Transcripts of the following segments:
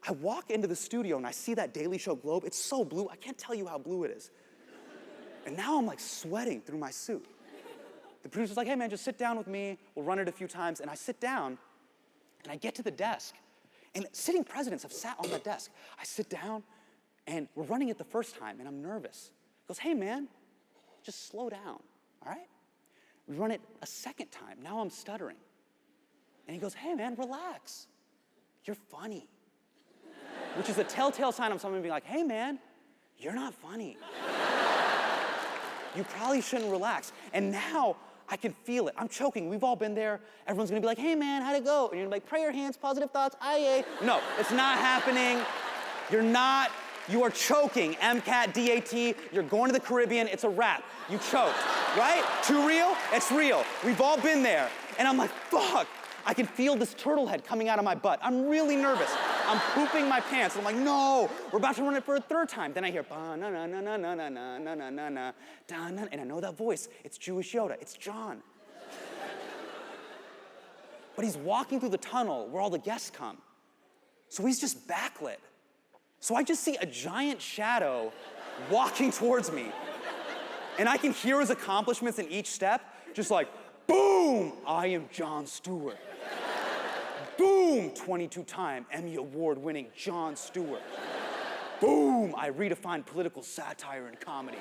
I walk into the studio and I see that Daily Show globe. It's so blue, I can't tell you how blue it is. And now I'm like sweating through my suit. The producer's like, hey man, just sit down with me. We'll run it a few times. And I sit down and I get to the desk. And sitting presidents have sat on that desk. I sit down and we're running it the first time and I'm nervous. He goes, hey man, just slow down, all right? We run it a second time. Now I'm stuttering. And he goes, hey man, relax. You're funny. Which is a telltale sign of someone being like, hey man, you're not funny. You probably shouldn't relax. And now I can feel it. I'm choking. We've all been there. Everyone's gonna be like, hey man, how'd it go? And you're gonna be like, prayer hands, positive thoughts, aye. No, it's not happening. You're not. You are choking. MCAT, DAT, you're going to the Caribbean, it's a wrap. You choked, right? Too real? It's real. We've all been there. And I'm like, fuck. I can feel this turtle head coming out of my butt. I'm really nervous. I'm pooping my pants. I'm like, no, we're about to run it for a third time. Then I hear, ba-na-na-na-na-na-na-na-na-na-na, da-na, and I know that voice. It's Jewish Yoda. It's John. But he's walking through the tunnel where all the guests come. So he's just backlit. So I just see a giant shadow walking towards me. And I can hear his accomplishments in each step, just like, boom, I am Jon Stewart. Boom, 22-time Emmy Award-winning Jon Stewart. Boom, I redefine political satire and comedy.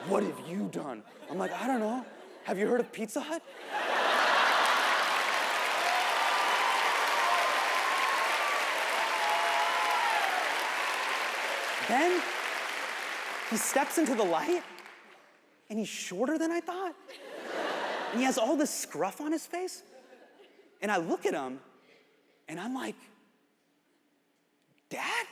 What have you done? I'm like, I don't know. Have you heard of Pizza Hut? Then he steps into the light, and he's shorter than I thought. And he has all this scruff on his face. And I look at him, and I'm like, Dad?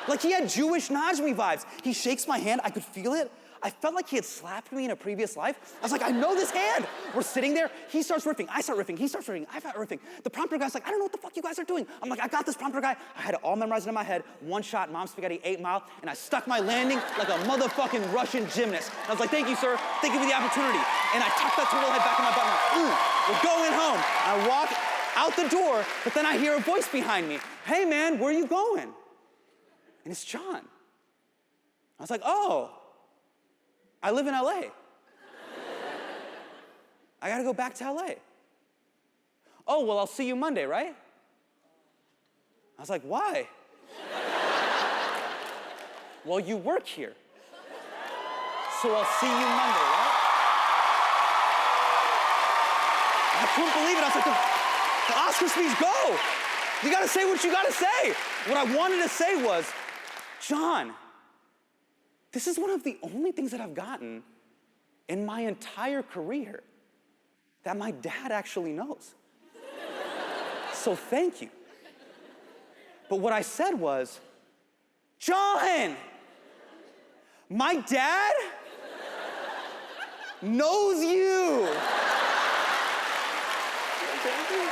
Like he had Jewish Najmi vibes. He shakes my hand, I could feel it. I felt like he had slapped me in a previous life. I was like, I know this hand. We're sitting there, he starts riffing, I start riffing, he starts riffing, I start riffing. The prompter guy's like, I don't know what the fuck you guys are doing. I'm like, I got this prompter guy. I had it all memorized in my head. One shot, Mom Spaghetti, 8 Mile, and I stuck my landing like a motherfucking Russian gymnast. I was like, thank you, sir. Thank you for the opportunity. And I tucked that turtle head back in my butt and I'm like, we're going home. I walk out the door, but then I hear a voice behind me. Hey man, where are you going? And it's John. I was like, oh, I live in LA. I gotta go back to LA. Oh, well, I'll see you Monday, right? I was like, why? Well, you work here. So I'll see you Monday, right? I couldn't believe it. I was like, the Oscar speech, go! You gotta say what you gotta say. What I wanted to say was, John, this is one of the only things that I've gotten in my entire career that my dad actually knows. So thank you. But what I said was, John, my dad knows you. Thank you.